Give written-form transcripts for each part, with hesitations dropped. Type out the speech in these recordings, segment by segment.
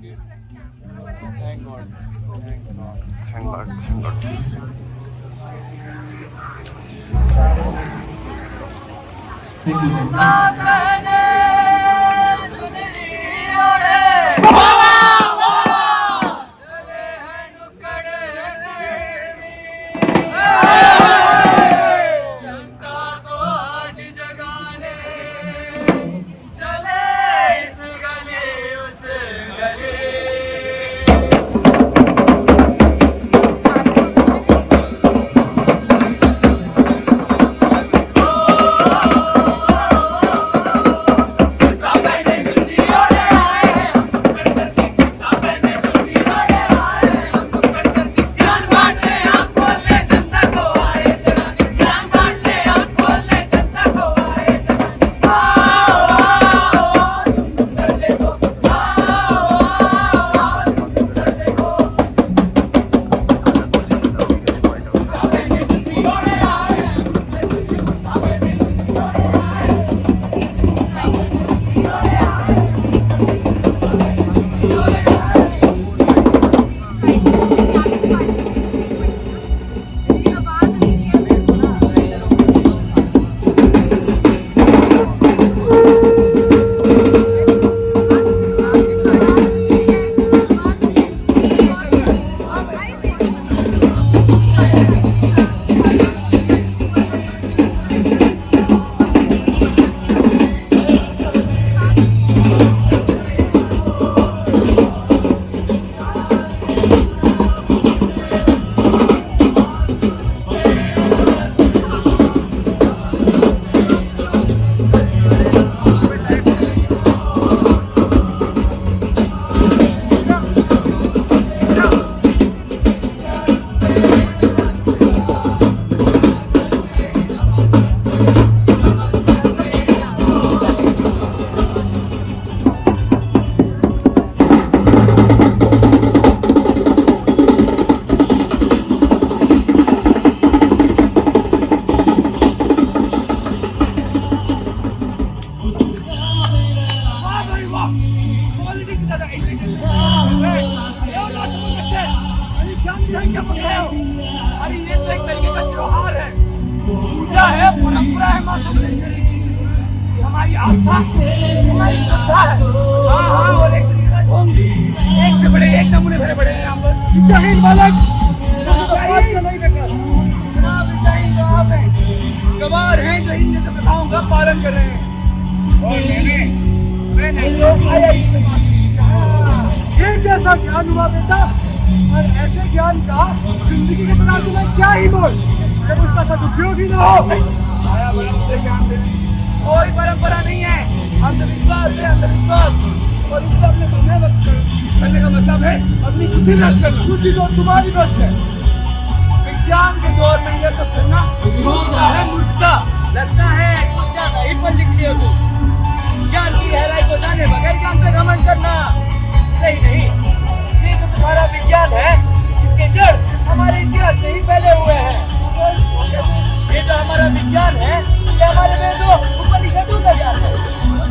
Thank God. Thank God. Thank God. Thank God. Thank you. अरे ये तो एक तरीके का त्योहार है, पूजा है, परंपरा है माँ समलेश्वरी की। ये हमारी आस्था, हमारी श्रद्धा है। हाँ हाँ, और एक तरीके का ओम भी। एक से बड़े एक नमूने भरे पड़े हैं यहाँ पर। विद्याहीन बालक, नहीं बेकार। जनाब विद्याहीन जो आप हैं, गवार हैं जो इन जैसे प्रथाओं का पालन कर रहे हैं। और मैंने लोग आईआईटी से बात की। ये कैसा ज्ञान हुआ बेटा? और ऐसे ज्ञान का जिंदगी के तराजू में क्या ही मोल जब उसका सदुपयोग ही ना हो। आया बड़ा मुझे ज्ञान देने, कोई परंपरा नहीं है, अंधविश्वास है, अंधविश्वास। और इसको अपने समय वक्त करने का मतलब है अपनी बुद्धि नष्ट करना। बुद्धि तो तुम्हारी नष्ट है। विज्ञान के दौर में यह सब करना मूर्खता है, मूर्खता। लगता है कुछ ज्यादा ही पढ़ लिख लिया तो ज्ञान की गहराई को जाने बगैर ज्ञान पे घमंड करना सही नहीं। ये जो तुम्हारा विज्ञान है, इसके जड़ हमारे इतिहास से ही फैले हुए हैं। ये जो हमारा विज्ञान है, ये हमारे वेदों उपनिषदों का ज्ञान है।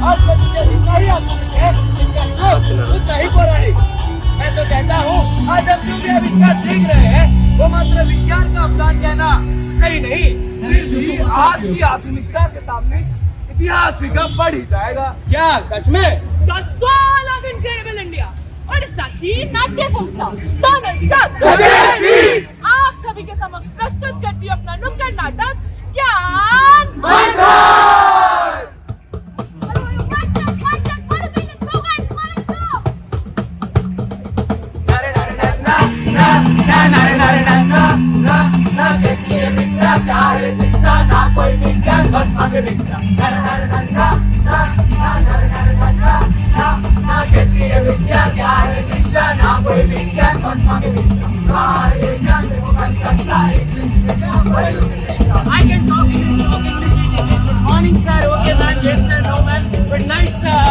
आज का तुझे जितना ही आधुनिक है, इसका स्रोत उतना ही पौराणिक। मैं तो कहता हूँ आज हम जो भी आविष्कार देख रहे हैं, वो मात्र विज्ञान का अवदान कहना सही नहीं। फिर भी आज की आधुनिकता के सामने इतिहास फीका बढ़ ही जाएगा। क्या सच में? The soul of incredible India, Odisha की नाट्य संस्था डांस आप सभी के समक्ष प्रस्तुत करती है अपना नुक्कड़ नाटक ज्ञान शिक्षा ना कोई विज्ञान बस मांगे भिक्षा। विज्ञान क्या है शिक्षा ना कोई विज्ञान बस मांगे भिक्षा। I can talk English. Good morning sir. Okay man. Yes sir. No man. Good night sir.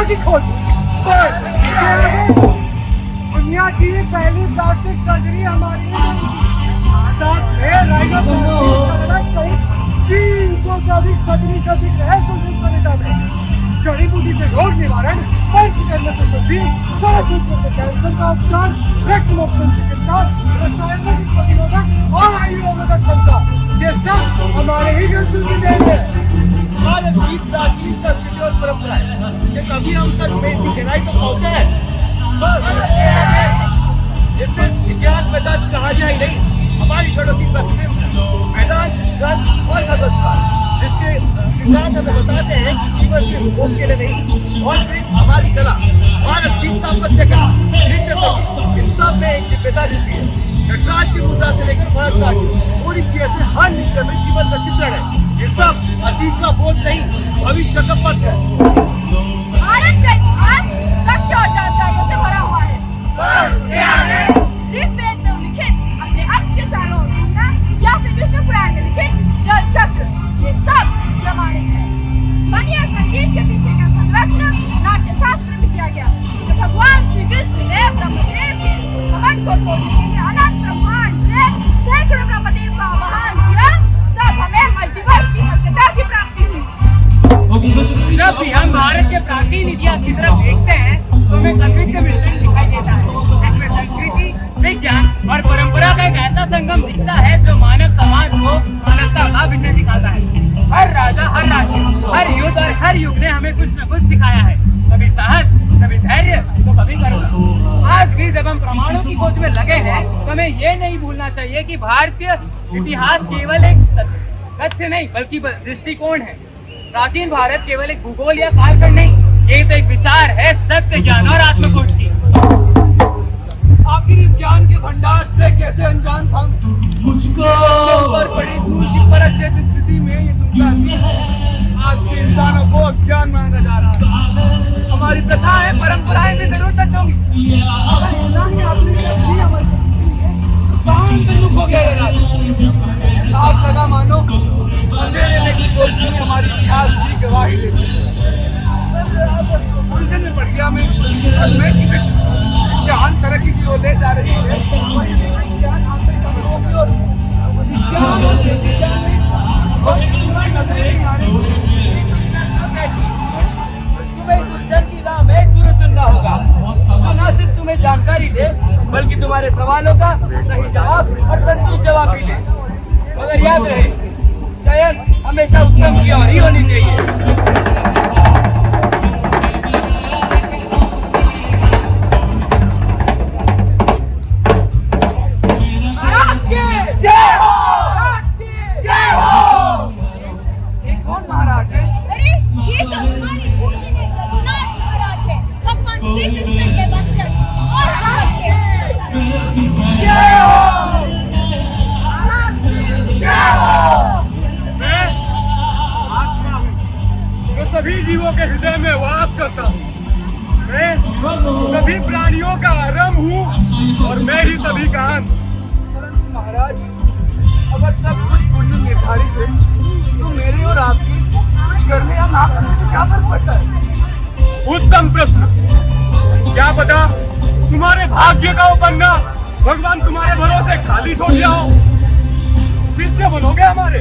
की खोज। दुनिया की पहली प्लास्टिक सर्जरी हमारी साथ में राइनोप्लास्टी सहित 300 से अधिक सर्जरी का जिक्र है सोशल संहिता में। जड़ी बूटी से रोग निवारण, पंचकर्म से शुद्धि, शरसूत्र से कैंसर का उपचार, रक्तमोक्षण चिकित्सा, रसायनों की प्रतिरोधक और आयुर्वेदिक क्षमता, ये सब हमारे ही ग्रंथों की देन है। भारत की प्राचीन संस्कृति और परंपराएं, ये कभी हम सच में इसकी गहराई तक पहुंचे हैं? ये सिर्फ इतिहास में दर्ज कहानियां ही नहीं, हमारी जड़ों की प्रतिबिंब वेदांत, ग्रंथ और भगवत, जिसके सिद्धांत हमें बताते हैं कि जीवन सिर्फ भोग के लिए नहीं, और फिर हमारी कला, भारत की स्थापत्य कला, नृत्य संगीत, इन सब में एक दिव्यता छुपी है। नटराज की मुद्रा से लेकर भरतनाट्यम, ओडिसी ऐसे हर नृत्य में जीवन का चित्रण है। ये सब अतीत का बोझ नहीं, भविष्य का पथ है। भारत का इतिहास तथ्य और जानकारियों से भरा हुआ है। ऋग्वेद में उल्लिखित अपने अक्ष के चारों ओर घूमना या फिर विष्णु पुराण में लिखित जल चक्र, ये सब प्रमाणित है। बनिया संगीत के पीछे का संरचना नाट्य शास्त्र में किया गया। तो भगवान श्री कृष्ण ने ब्रह्मदेव के कमंड को तोड़ने के लिए अनंत ब्रह्मांड से सैकड़ों ब्रह्मदेव का आवाहन किया, तब हमें मल्टीवर्स की सत्यता की प्राप्ति हुई। जब भी हम भारत के प्राचीन इतिहास की तरफ देखते हैं तो हमें अद्वितीय मिश्रण दिखाई देता है। इसमें संस्कृति, विज्ञान और परंपरा का एक ऐसा संगम दिखता है जो मानव समाज को मानवता का विषय दिखाता है। हर राजा, हर राज्य, हर युद्ध और हर युग ने हमें कुछ न कुछ सिखाया है। कभी साहस, कभी धैर्य, तो कभी करुणा। आज भी जब हम प्रमाणों की खोज में लगे हैं तो हमें ये नहीं भूलना चाहिए कि भारतीय इतिहास केवल एक तथ्य नहीं बल्कि दृष्टिकोण है। प्राचीन भारत केवल एक भूगोल या कालखंड नहीं, ये तो एक विचार है सत्य, ज्ञान और आत्मखोज की। आखिर इस ज्ञान के भंडार से कैसे अनजान था? मुझको पर पड़ी धूल की परत जैसी स्थिति में ये दुनिया आज के इंसानों को अज्ञान माना जा रहा है। हमारी प्रथाएं, परंपराएं भी जरूर सच होंगी, हो गया ये राज। आज लगा मानो अंधेरे में कुछ रोशनी हमारी इतिहास की गवाही देती है। उलझन में पड़ गया मैं किसी ज्ञान तरक्की की ओर ले जा रही है। ज्ञान आंतरिक अनुभवों की ओर, तुम्हें उलझन की राह में गुरु चुनना होगा जो न सिर्फ तुम्हें जानकारी दे बल्कि तुम्हारे सवालों का सही जवाब और संतुष्ट जवाब भी दे। मगर याद रहे, चयन हमेशा उत्तम की ओर ही होनी चाहिए। सभी जीवों के हृदय में वास करता हूँ। मैं सभी प्राणियों का आरंभ हूँ और मैं ही सभी का अंत। परंतु महाराज, अगर सब कुछ पुण्य निर्धारित है तो मेरे और आपके कुछ करने या ना करने से क्या फर्क पड़ता है? उत्तम प्रश्न। क्या पता तुम्हारे भाग्य का वो पन्ना भगवान तुम्हारे भरोसे खाली छोड़ दिया हो। शिष्य बनोगे हमारे।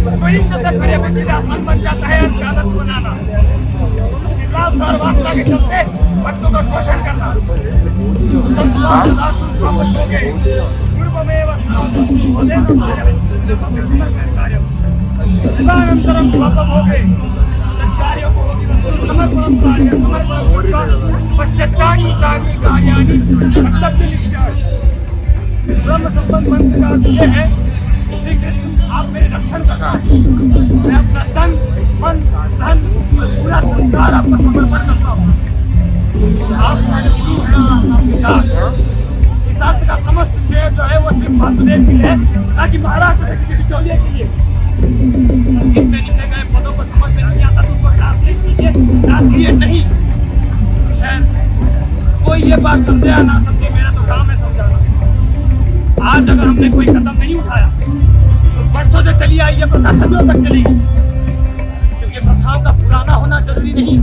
तो इन जैसे बड़े बच्चे आसान बन जाता है आदत बनाना, लाभ और वासना के चलते भक्तों का शोषण करना। शिवानंतरम स्वल्पम हो गए कार्यों को समर्पणम पश्चात्तानि तानि कार्याणि कर्तव्य लिप्यानि। इस ब्रह्म संबंध मंत्र का अर्थ ये है कि श्री कृष्ण आप मेरे रक्षण करना है, मैं अपना तन मन धन पूरा संसार आपका समर्पण करता हूँ। आप मेरे गुरु हैं, आपके दास। इस अर्थ का समस्त श्रेय जो है वो सिर्फ वासुदेव के लिए, ताकि महाराज को किसी बिचौलिए के लिए। संस्कृत में लिखे गए पदों को समझ में नहीं आता तो उसको ट्रांसलेट कीजिए, ट्रांसलेट नहीं। कोई ये बात समझे या ना समझे, मेरा तो काम है समझाना। आज अगर हमने कोई कदम नहीं उठाया तो वर्षों से चली आई ये प्रथा सदियों तक चलेगी, क्योंकि प्रथाओं का पुराना होना जरूरी नहीं,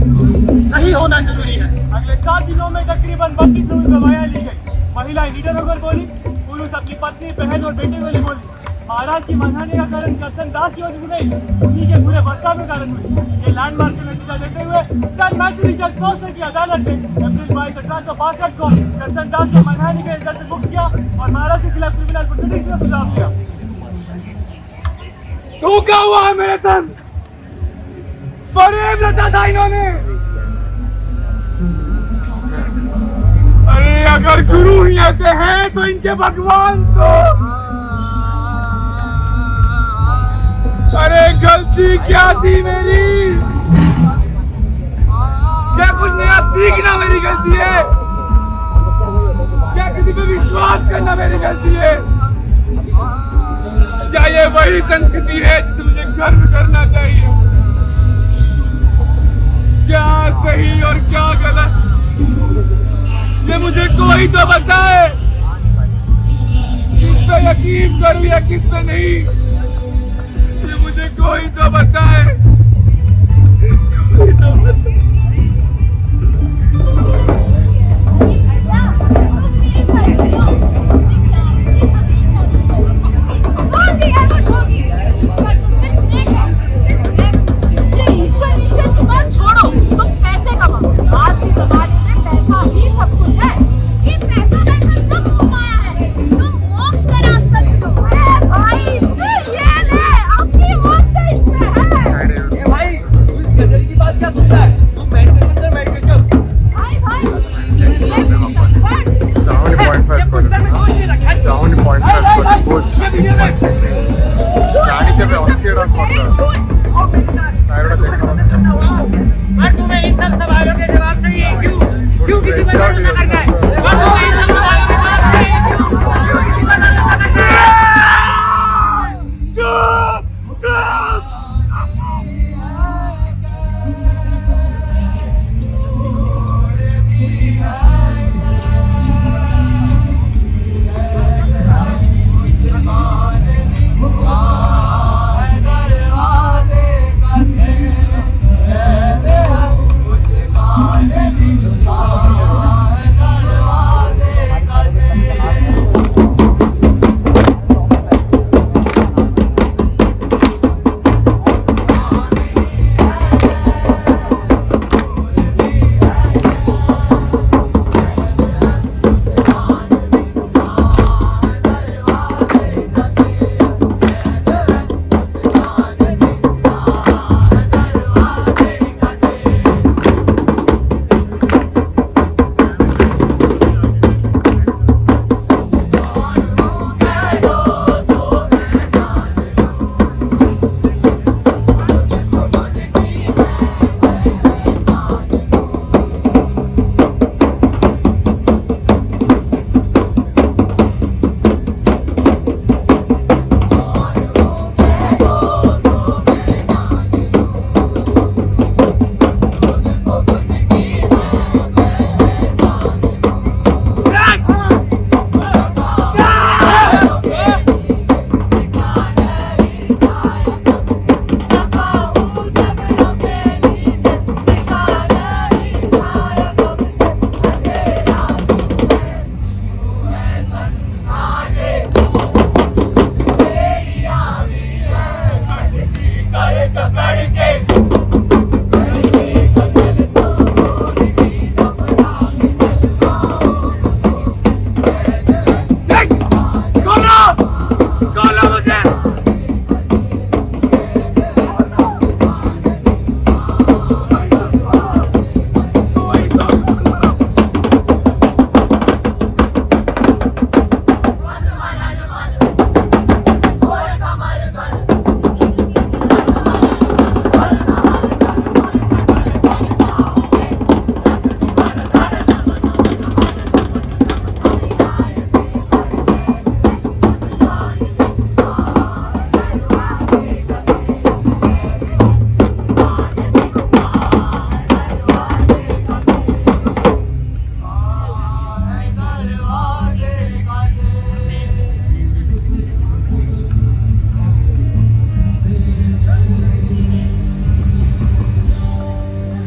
सही होना जरूरी है। अगले 7 दिनों में तकरीबन 32 लोगों की गवाहियां ली गई। महिलाएं लीडर होकर बोली, पुरुष अपनी पत्नी, बहन और बेटे को ले बोली। महाराज की मनहानि का कारण करसन दास की वजह से नहीं, उन्हीं के बुरे बर्ताव के कारण हुई। ये लैंडमार्क के नतीजा देखते हुए सन मैत्री जज कौशल की अदालत ने अप्रैल 22, 1862 को करसन दास को मनहानि के इल्जाम से मुक्त किया और महाराज के खिलाफ क्रिमिनल प्रोसीडिंग्स का सुझाव दिया। धोखा हुआ है मेरे संग, फरेब रचा था इन्होंने। अरे अगर गुरु ही ऐसे हैं तो इनके भगवान तो, अरे गलती क्या थी मेरी? क्या कुछ नया सीखना मेरी गलती है? क्या किसी पे विश्वास करना मेरी गलती है? क्या ये वही संस्कृति है जिसे मुझे गर्व करना चाहिए? क्या सही और क्या गलत, ये मुझे कोई तो बताए। किस पे यकीन करूं या किस पे नहीं, ये मुझे कोई तो बताए, कोई तो बताए। तुम्हें इन सब सवालों के जवाब चाहिए, क्यों किसी पर भरोसा करना है?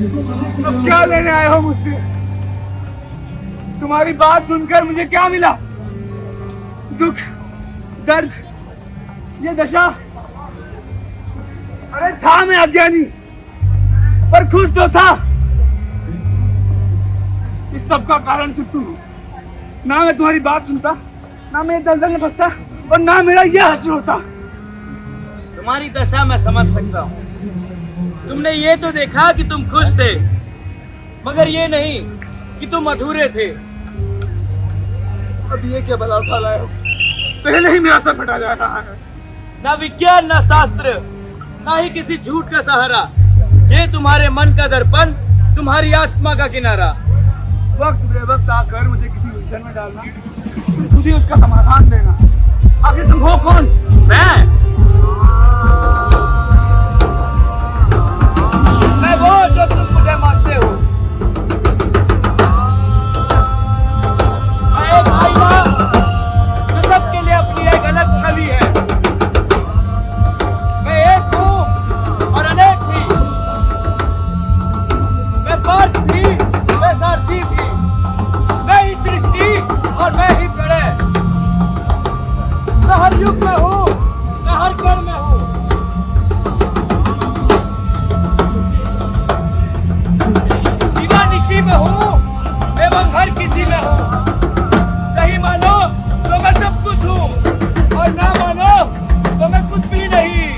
अब क्या लेने आए हो मुझसे? तुम्हारी बात सुनकर मुझे क्या मिला? दुख, दर्द, ये दशा। अरे था मैं अज्ञानी, पर खुश तो था। इस सब का कारण सिर्फ तुम। ना मैं तुम्हारी बात सुनता, ना मैं दलदल में फंसता, और ना मेरा यह हश्र होता। तुम्हारी दशा मैं समझ सकता हूँ। तुमने ये तो देखा कि तुम खुश थे, मगर ये नहीं कि तुम अधूरे थे। अब ये क्या भला उठा लाए हो? पहले ही मेरा सर फटा जा रहा है। ना विज्ञान, ना शास्त्र, ना ही किसी झूठ का सहारा। ये तुम्हारे मन का दर्पण, तुम्हारी आत्मा का किनारा। वक्त बेवक्त आकर मुझे किसी उलझन में डालना, तुम खुद ही उसका समाधान देना। आखिर तुम हो कौन? मैं वो जो तुम मुझे मानते हो। मैं एक आईना जो सबके लिए अपनी एक अलग छवि है। मैं एक हूँ और अनेक भी। मैं पार्थ भी, मैं सारथी भी। मैं ही सृष्टि और मैं ही प्रलय। मैं हर युग में हूँ, मैं हर कण में हूँ। निशी में हूँ एवं हर किसी में हूँ। सही मानो तो मैं सब कुछ हूँ, और ना मानो तो मैं कुछ भी नहीं।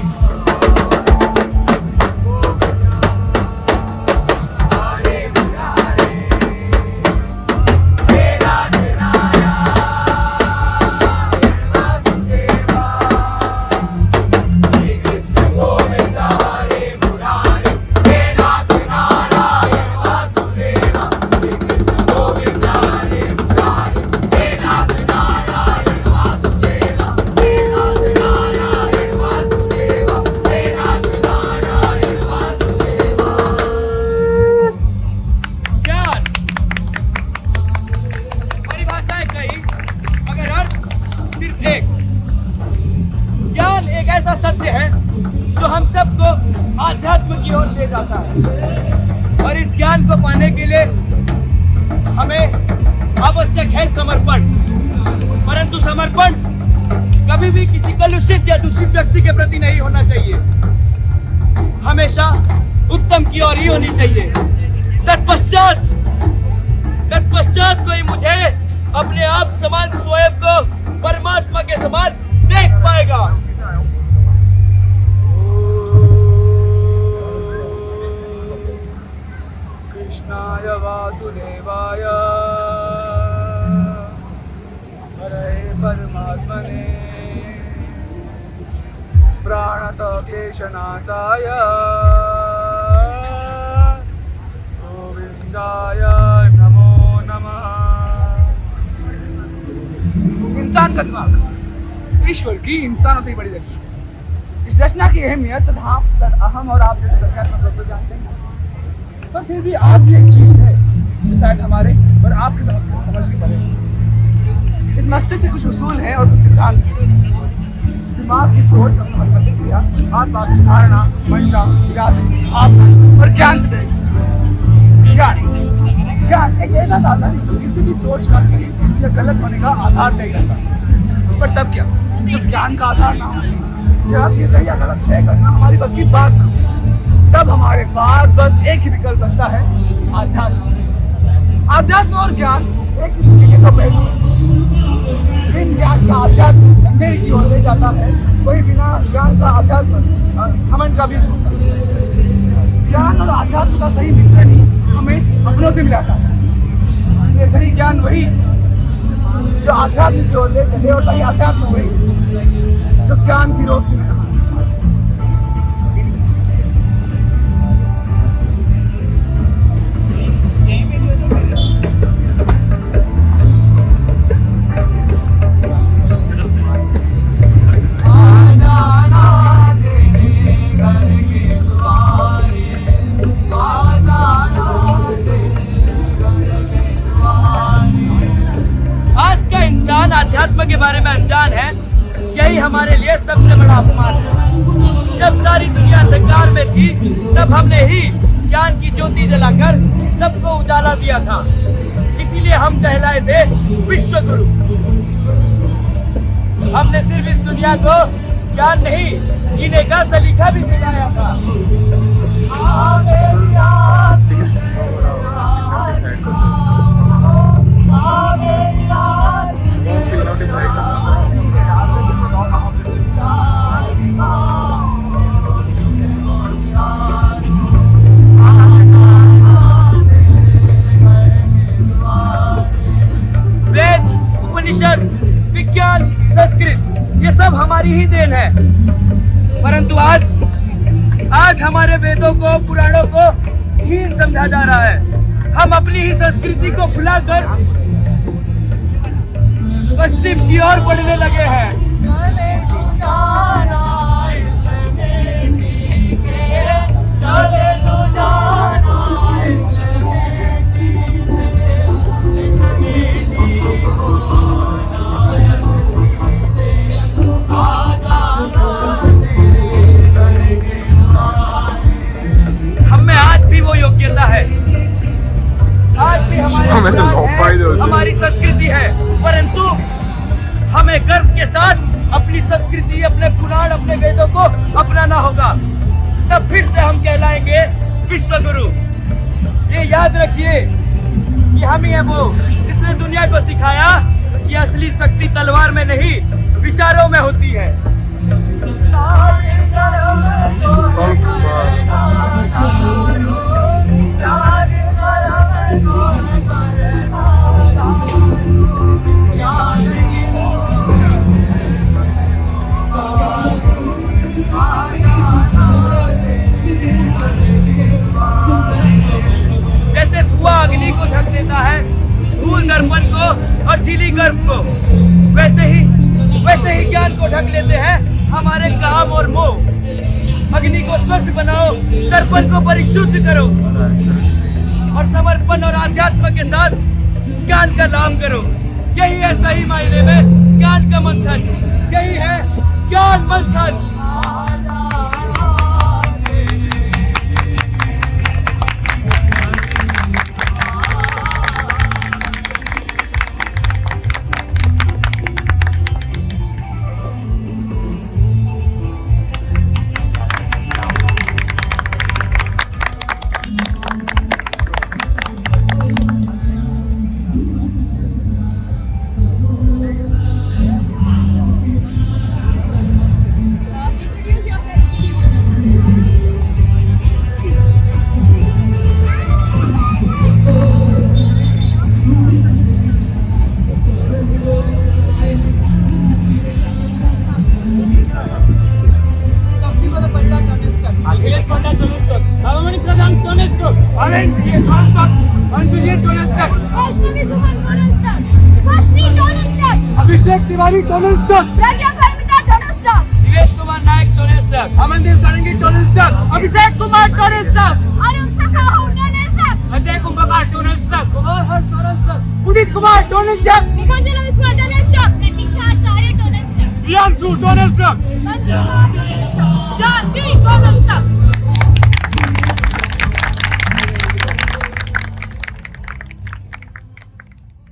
ज्ञान एक ऐसा सत्य है जो हम सबको आध्यात्म की ओर ले जाता है, और इस ज्ञान को पाने के लिए हमें आवश्यक है समर्पण। परंतु समर्पण कभी भी किसी कलुषित या दूषित व्यक्ति के प्रति नहीं होना चाहिए, हमेशा उत्तम की ओर ही होनी चाहिए। तत्पश्चात कोई मुझे अपने आप समान स्वयं को परमात्मा के समान देख पाएगा। कृष्णाय वासुदेवाय हरे परमात्मने प्राणतकेशनाशाय गोविंदाय नमो नमः। इंसान का दिमाग ईश्वर की इंसानों से बड़ी रचना है। इस रचना की अहमियत हम और आप जैसे संख्यात्मक लोग जानते हैं, पर फिर भी आज भी एक चीज है जो शायद हमारे और आपके समझ के परे। इस मस्तिष्क से कुछ उसूल हैं और कुछ सिद्धांत हैं। दिमाग की सोच, प्रतिक्रिया, आसपास की धारणा, मंशा, इरादे, भावना और ज्ञान से ज्ञान एक ऐसा साधन जो किसी भी सोच का सही या गलत होने का आधार तय करता है। पर तब क्या, जब ज्ञान का आधार ना हो, जब ये सही या गलत तय करना हमारी बस की बात ना हो, तब हमारे पास बस एक ही विकल्प बचता है, आध्यात्म। आध्यात्म और ज्ञान एक दूसरे के दो पहलू हैं। बिन ज्ञान का आध्यात्म अंधेरे की ओर ले जाता है, वही बिना ज्ञान का आध्यात्म घमंड का बीज होता है। ज्ञान और आध्यात्म का सही मिश्रण ही हमें अपनों से मिलाता है। इसलिए सही ज्ञान वही जो आध्यात्म की ओर ले चले, और सही आध्यात्म वही जो ज्ञान की रोशनी में नहा। आध्यात्म के बारे में अनजान है, यही हमारे लिए सबसे बड़ा अपमान है। जब सारी दुनिया अंधकार में थी, तब हमने ही ज्ञान की ज्योति जलाकर सबको उजाला दिया था। इसीलिए हम कहलाए थे विश्व गुरु। हमने सिर्फ इस दुनिया को ज्ञान नहीं, जीने का सलीका भी सिखाया था। वेद, उपनिषद, विज्ञान, संस्कृत, ये सब हमारी ही देन है। परंतु आज हमारे वेदों को, पुराणों को हीन समझा जा रहा है। हम अपनी ही संस्कृति को भुलाकर पश्चिम की ओर बढ़ने लगे हैं। हमें आज भी वो योग्यता है, आज भी हमारी संस्कृति है, परंतु हमें गर्व के साथ अपनी संस्कृति, अपने पुराण, अपने वेदों को अपनाना होगा। तब फिर से हम कहलाएंगे विश्व गुरु। ये याद रखिए कि हम ही है वो जिसने दुनिया को सिखाया कि असली शक्ति तलवार में नहीं, विचारों में होती है। जैसे धुआं अग्नि को ढक देता है, धूल दर्पण को और झिल्ली गर्भ को, वैसे ही ज्ञान को ढक लेते हैं हमारे काम और मोह। अग्नि को स्वच्छ बनाओ, दर्पण को परिशुद्ध करो और समर्पण और आध्यात्म के साथ ज्ञान का नाम करो। यही है सही मायने में ज्ञान का मंथन, यही है ज्ञान मंथन। अभिषेक तिवारी टोनल स्टॉक, प्रज्ञा परिमिता टोनल स्टॉक, दिवेश कुमार नायक टोनल स्टॉक, अमनदीप सारंगी टोनल स्टॉक, अभिषेक कुमार टोनल स्टॉक, अरुण साहू टोनल स्टॉक, अजय कुंभकार टोनल स्टॉक, कुमार हर्ष टोनल स्टॉक, उदित कुमार टोनल स्टॉक, निखंजन विश्वा टोनल स्टॉक, प्रतीक्षा आचार्य टोनल स्टॉक, प्रियांशु टोनल स्टॉक, मंजू टोनल स्टॉक, जानवी टोनल स्टॉक,